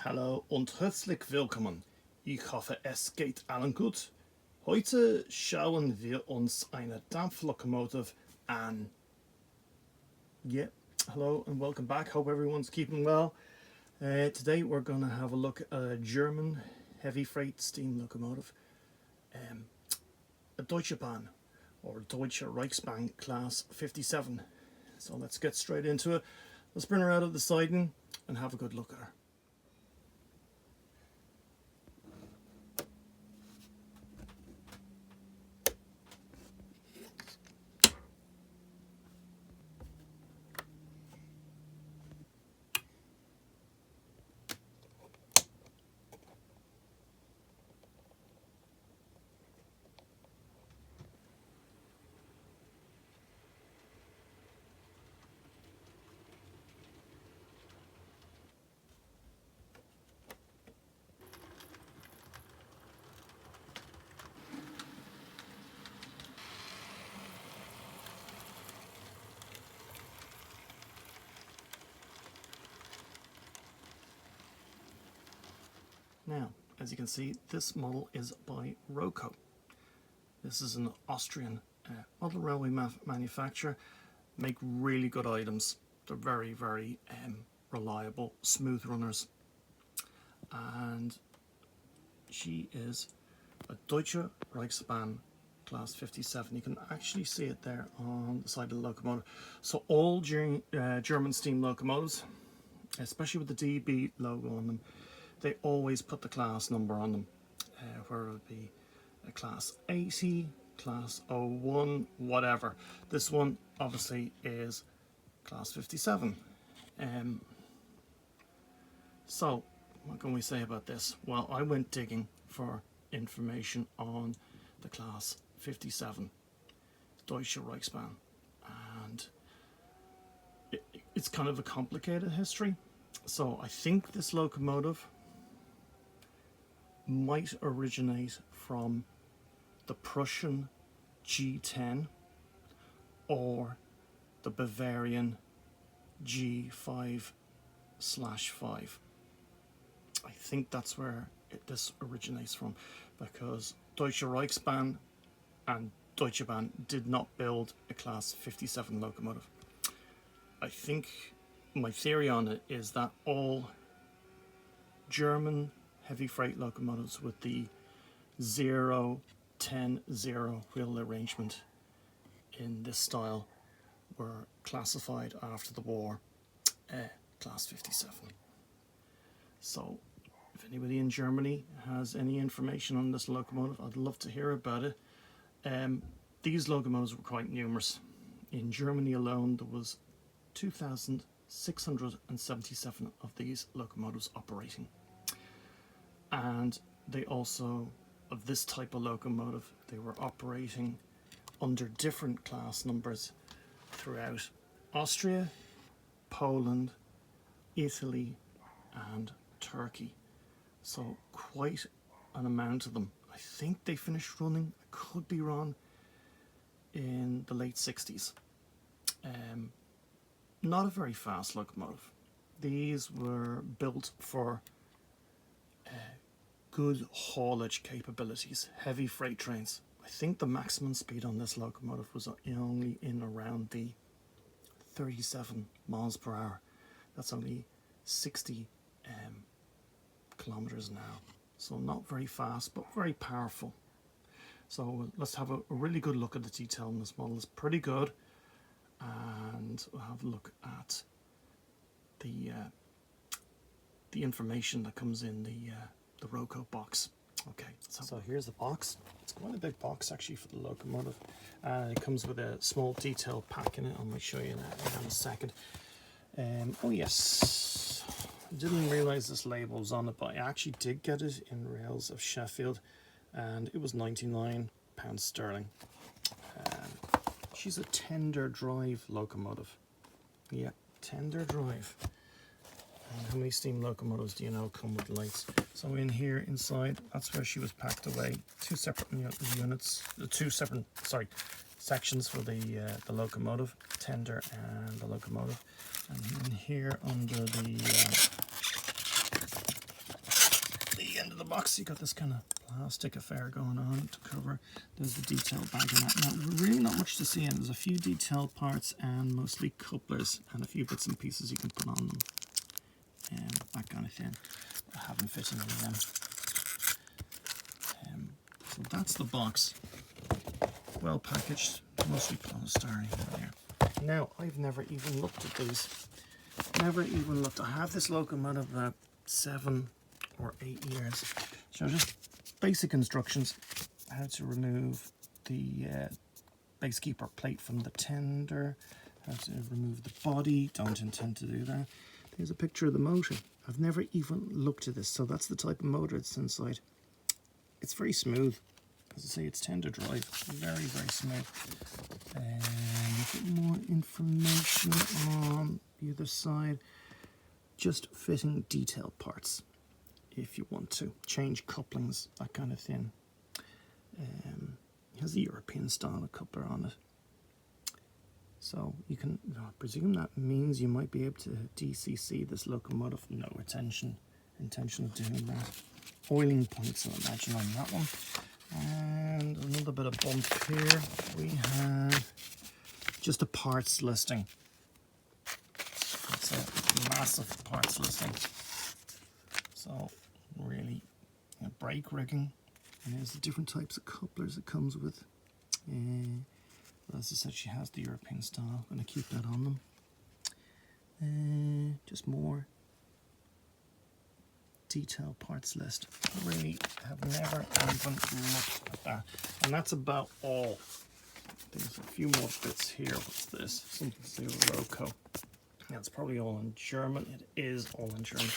Hallo und herzlich willkommen. Ich hoffe, es geht allen gut. Heute schauen wir uns eine Dampflocomotive an. Yeah, hello and welcome back. Hope everyone's keeping well. Today we're going to have a look at a German heavy freight steam locomotive, a Deutsche Bahn or Deutsche Reichsbahn class 57. So let's get straight into it. Let's bring her out of the siding and have a good look at her. Now, as you can see, this model is by Roco. This is an Austrian model railway manufacturer. Make really good items. They're very, very reliable, smooth runners. And she is a Deutsche Reichsbahn class 57. You can actually see it there on the side of the locomotive. So all German steam locomotives, especially with the DB logo on them, they always put the class number on them, where it would be a class 80, class 01, whatever. This one obviously is class 57. So what can we say about this? Well, I went digging for information on the class 57 Deutsche Reichsbahn, and it's kind of a complicated history. So I think this locomotive might originate from the Prussian G10 or the Bavarian G5/5. I think that's where this originates from, because Deutsche Reichsbahn and Deutsche Bahn did not build a class 57 locomotive. I think my theory on it is that all German heavy freight locomotives with the 0-10-0 wheel arrangement in this style were classified after the war class 57. So if anybody in Germany has any information on this locomotive, I'd love to hear about it. These locomotives were quite numerous. In Germany alone, there was 2,677 of these locomotives operating. And they also, of this type of locomotive, they were operating under different class numbers throughout Austria, Poland, Italy and Turkey. So quite an amount of them. I think they finished running, I could be wrong, in the late 60s. Not a very fast locomotive. These were built for good haulage capabilities, heavy freight trains. I think the maximum speed on this locomotive was only in around the 37 miles per hour. That's only 60 kilometers an hour. So not very fast, but very powerful. So let's have a really good look at the detail in this model. It's pretty good. And we'll have a look at the information that comes in the Roco box. Okay, so here's the box. It's quite a big box actually for the locomotive. It comes with a small detail pack in it. I might show you that in a second. Oh yes, I didn't realise this label was on it, but I actually did get it in Rails of Sheffield, and it was £99 sterling. She's a tender drive locomotive. Yeah, tender drive. And how many steam locomotives do you know come with lights? So in here inside, that's where she was packed away. Two separate units, sections for the locomotive, tender and the locomotive. And in here under the end of the box, you got this kind of plastic affair going on to cover. There's the detail bag in that. Now, really not much to see in. There's a few detail parts and mostly couplers and a few bits and pieces you can put on them. And that kind of thing. I haven't fit in any of them. So that's the box. Well packaged, mostly polystyrene in there. Now, I've never even looked at these. Never even looked. I have this locomotive about 7 or 8 years. So just basic instructions. How to remove the base keeper plate from the tender. How to remove the body. Don't intend to do that. Here's a picture of the motor. I've never even looked at this. So that's the type of motor that's inside. It's very smooth. As I say, it's tender drive. Very, very smooth. And a bit more information on the other side. Just fitting detail parts if you want to. Change couplings, that kind of thing. It has a European style coupler on it. So you can, I presume that means you might be able to DCC this locomotive. No intention of doing that. Oiling points, I imagine, on that one. And another bit of bump here. We have just a parts listing. It's a massive parts listing. So really, brake rigging. And there's the different types of couplers it comes with. As I said, she has the European style. I'm going to keep that on them. Just more detail parts list. Really have never even looked at that. And that's about all. There's a few more bits here. What's this? Something to do with Roco. Yeah, it's probably all in German. It is all in German.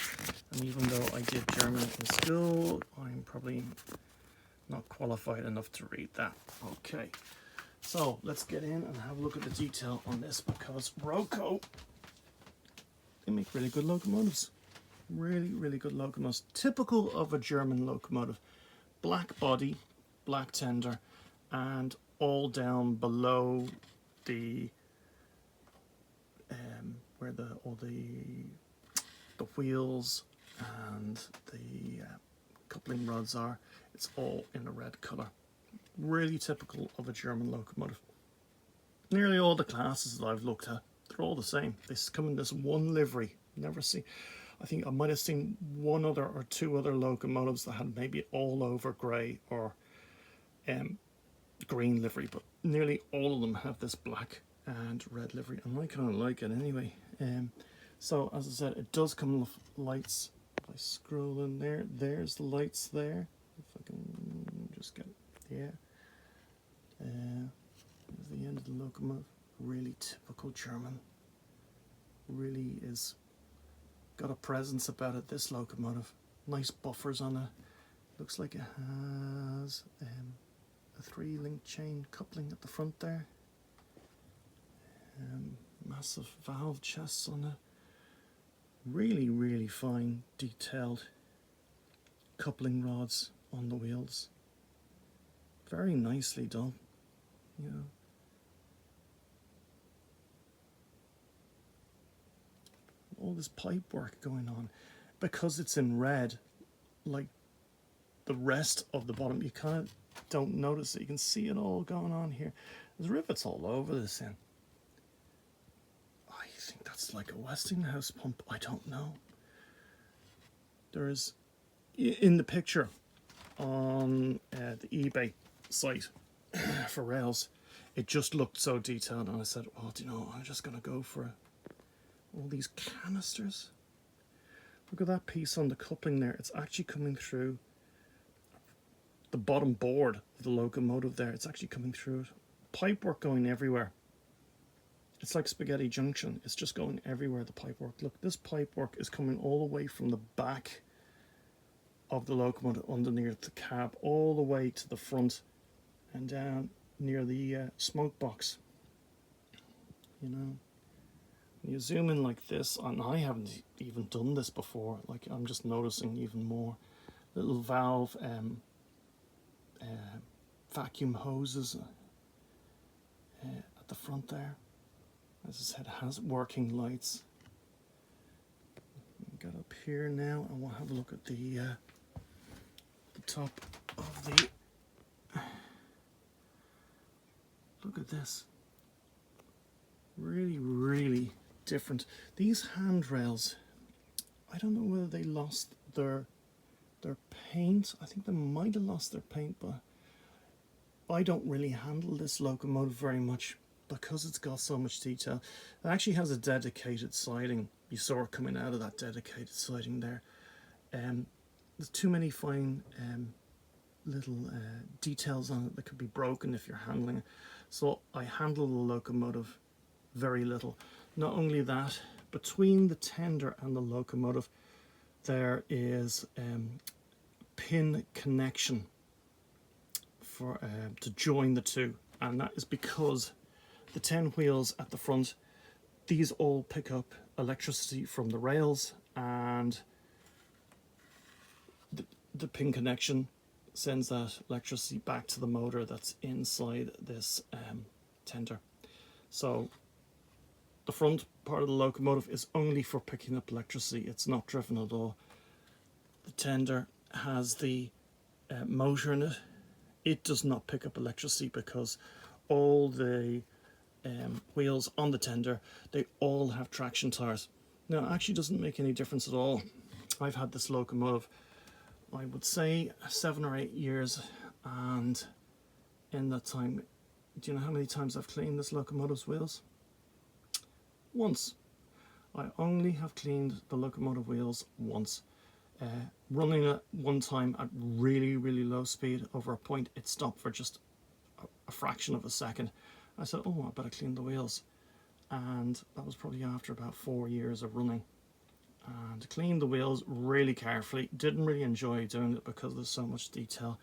And even though I did German in school, I'm probably not qualified enough to read that. Okay. So let's get in and have a look at the detail on this, because Roco, they make really good locomotives. Really, really good locomotives. Typical of a German locomotive. Black body, black tender, and all down below the where all the wheels and the coupling rods are. It's all in a red colour. Really typical of a German locomotive. Nearly all the classes that I've looked at, they're all the same. They come in this one livery. Never see. I think I might have seen one other or two other locomotives that had maybe all over grey or green livery, but nearly all of them have this black and red livery, and I kind of like it anyway. So as I said, it does come with lights. If I scroll in there, there's the lights there. If I can just get, yeah. There's the end of the locomotive. Really typical German. Really is got a presence about it, this locomotive. Nice buffers on it. Looks like it has a 3-link chain coupling at the front there. Massive valve chests on it. Really, really fine, detailed coupling rods on the wheels. Very nicely done, you know. All this pipe work going on. Because it's in red, like the rest of the bottom, you kind of don't notice it. You can see it all going on here. There's rivets all over this thing. I think that's like a Westinghouse pump. I don't know. There is, in the picture on the eBay site for rails, it just looked so detailed, and I said, oh, do you know, I'm just going to go for all these canisters. Look at that piece on the coupling there. It's actually coming through the bottom board of the locomotive there. It's actually coming through it. Pipework going everywhere. It's like spaghetti junction. It's just going everywhere, the pipework. Look, this pipework is coming all the way from the back of the locomotive underneath the cab, all the way to the front and down near the smoke box. You know, you zoom in like this, and I haven't even done this before. Like, I'm just noticing even more little valve vacuum hoses at the front there. As I said, it has working lights. Get up here now, and we'll have a look at the top of the... Look at this. Really, really different. These handrails, I don't know whether they lost their paint. I think they might have lost their paint, but I don't really handle this locomotive very much because it's got so much detail. It actually has a dedicated siding. You saw it coming out of that dedicated siding there. There's too many fine little details on it that could be broken if you're handling it. So I handle the locomotive very little. Not only that, between the tender and the locomotive there is pin connection for to join the two, and that is because the 10 wheels at the front, these all pick up electricity from the rails, and the pin connection sends that electricity back to the motor that's inside this tender. So the front part of the locomotive is only for picking up electricity. It's not driven at all. The tender has the motor in it. It does not pick up electricity because all the wheels on the tender, they all have traction tires. Now, it actually doesn't make any difference at all. I've had this locomotive, I would say, 7 or 8 years, and in that time, do you know how many times I've cleaned this locomotive's wheels? Once. I only have cleaned the locomotive wheels once. Running it one time at really, really low speed, over a point, it stopped for just a fraction of a second. I said, oh, I better clean the wheels. And that was probably after about 4 years of running. And cleaned the wheels really carefully. Didn't really enjoy doing it because there's so much detail.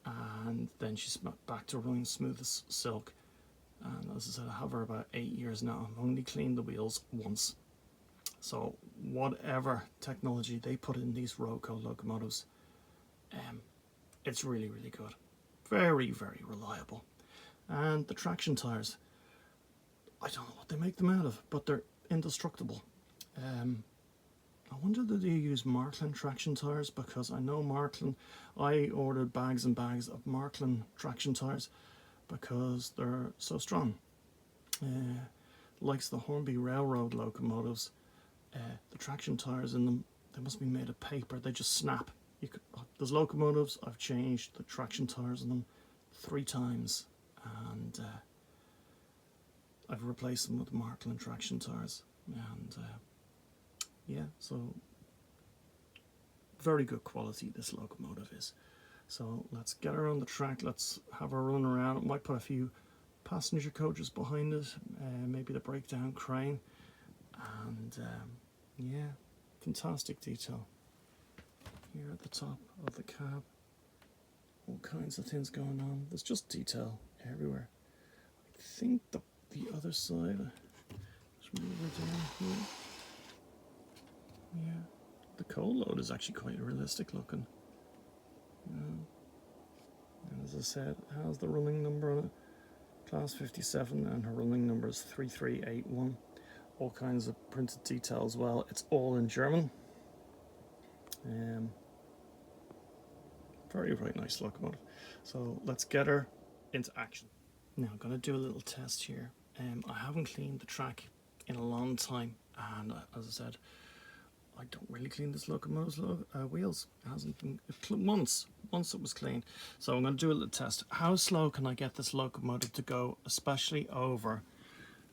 And then she's back to running smooth as silk. And as I said, I have her about 8 years now. I've only cleaned the wheels once. So whatever technology they put in these Roco locomotives, it's really, really good. Very, very reliable. And the traction tires, I don't know what they make them out of, but they're indestructible. I wonder do they use Marklin traction tires, because I know Marklin, I ordered bags and bags of Marklin traction tires because they're so strong. Likes the Hornby Railroad locomotives, the traction tires in them, they must be made of paper, they just snap. There's locomotives, I've changed the traction tires in them 3 times, and I've replaced them with Marklin traction tires, and yeah, so very good quality this locomotive is. So let's get her on the track, let's have her run around. I might put a few passenger coaches behind it, maybe the breakdown crane, and yeah, fantastic detail here at the top of the cab. All kinds of things going on. There's just detail everywhere. I think the other side, let's move it down here. Yeah, the coal load is actually quite realistic looking. And as I said, it has the running number on it, class 57, and her running number is 3381. All kinds of printed detail as well. It's all in German. Very, very nice locomotive. So let's get her into action. Now I'm going to do a little test here. I haven't cleaned the track in a long time, and as I said, I don't really clean this locomotive's wheels. It hasn't been once it was cleaned. So I'm going to do a little test. How slow can I get this locomotive to go, especially over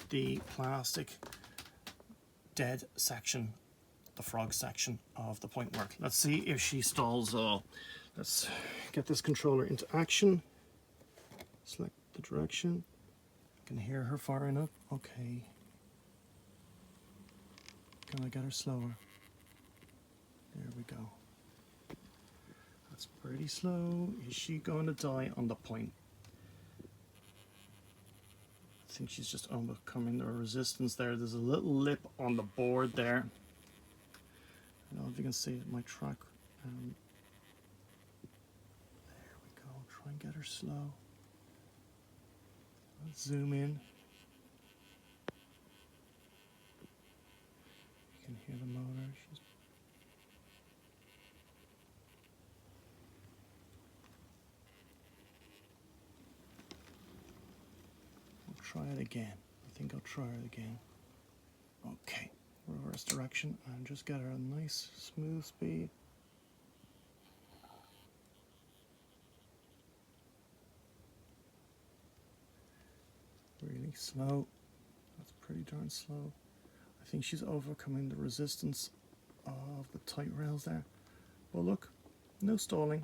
the plastic dead section, the frog section of the point work? Let's see if she stalls at all. Let's get this controller into action. Select the direction. I can hear her firing up. Okay. Can I get her slower? There we go. That's pretty slow. Is she going to die on the point? I think she's just overcoming the resistance there. There's a little lip on the board there. I don't know if you can see it, my track. There we go. Try and get her slow. Let's zoom in. You can hear the motor. try it again. I think I'll try it again. Okay, reverse direction and just get her a nice smooth speed. Really slow. That's pretty darn slow. I think she's overcoming the resistance of the tight rails there. But look, no stalling.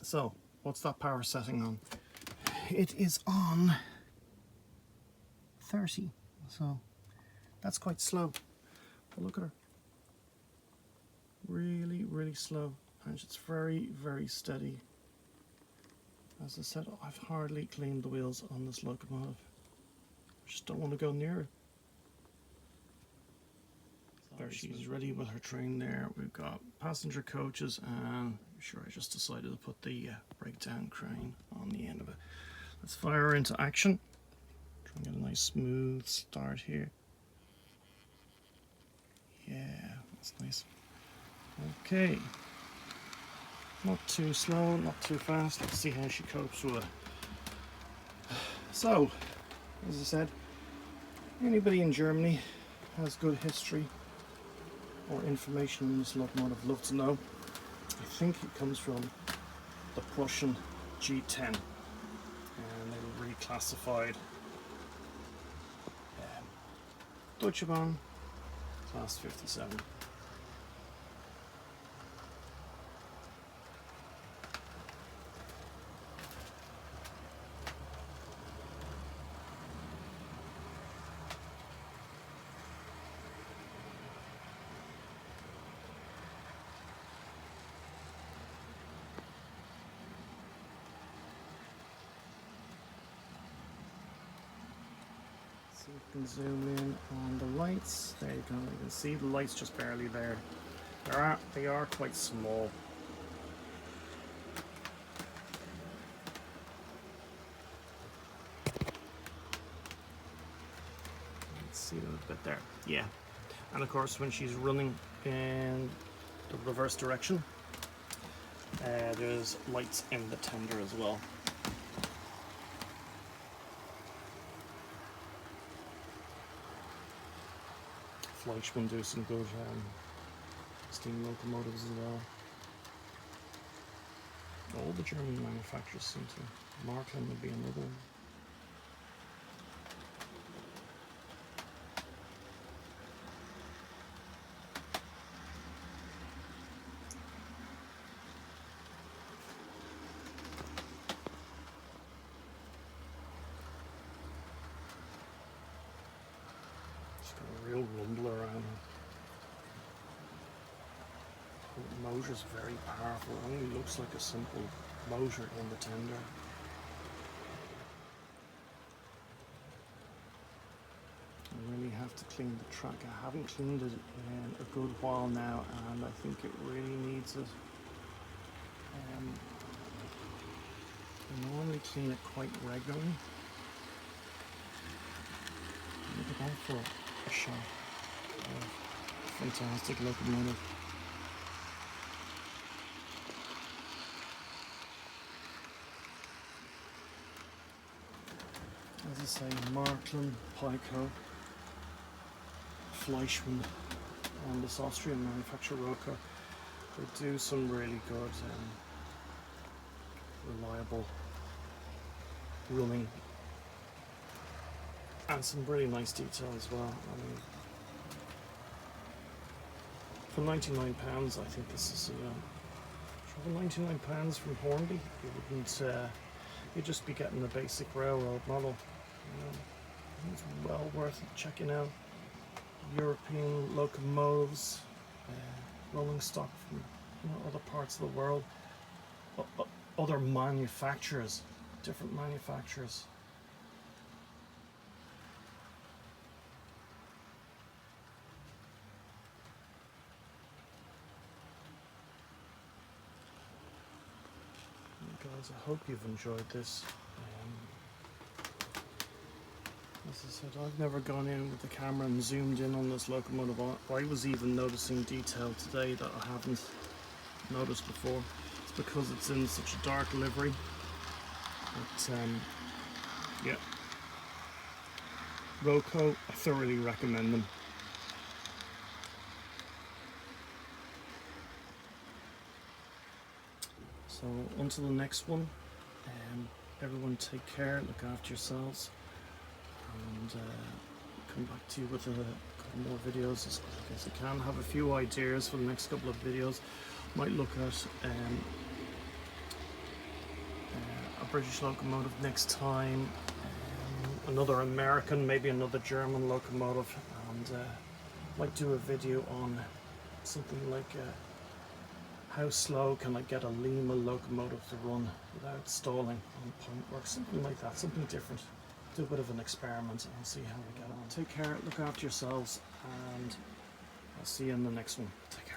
So, what's that power setting on? It is on 30, so that's quite slow. But look at her. Really, really slow. And it's very, very steady. As I said, I've hardly cleaned the wheels on this locomotive. I just don't want to go near it. There she's ready with her train there. We've got passenger coaches, and sure, I just decided to put the breakdown crane on the end of it. Let's fire her into action. Try and get a nice smooth start here. Yeah, that's nice. Okay. Not too slow, not too fast. Let's see how she copes with it. So, as I said, anybody in Germany has good history or information on this locomotive, love to know. I think it comes from the Prussian G10, and they were reclassified Deutsche Bahn class 57. So you can zoom in on the lights. There you go. You can see the lights just barely there. They are quite small. Let's see them a bit there. Yeah. And of course, when she's running in the reverse direction, there's lights in the tender as well. Fleischmann do some good steam locomotives as well. All the German manufacturers seem to. Marklin would be another one. It's got a real rumble around her. The motor's very powerful. It only looks like a simple motor in the tender. I really have to clean the track. I haven't cleaned it in a good while now, and I think it really needs it. I normally clean it quite regularly. Look at that for a shot. Fantastic locomotive. As I say, Marklin, Pico, Fleischmann, and this Austrian manufacturer Roco, they do some really good, reliable running, and some really nice detail as well. I mean, for £99, I think this is for £99 from Hornby. You wouldn't, you'd just be getting the basic railroad model. I think it's well worth checking out. European locomotives, rolling stock from other parts of the world, other manufacturers, different manufacturers. Guys, I hope you've enjoyed this. As I said, I've never gone in with the camera and zoomed in on this locomotive. I was even noticing detail today that I haven't noticed before. It's because it's in such a dark livery. But yeah, Roco, I thoroughly recommend them. So until the next one, everyone take care, look after yourselves, and come back to you with a couple more videos as quick as I can. Have a few ideas for the next couple of videos. Might look at a British locomotive next time, another American, maybe another German locomotive, and might do a video on something like how slow can I get a Lima locomotive to run without stalling on point work, something like that, something different. Do a bit of an experiment and see how we get on. Take care, look after yourselves, and I'll see you in the next one. Take care.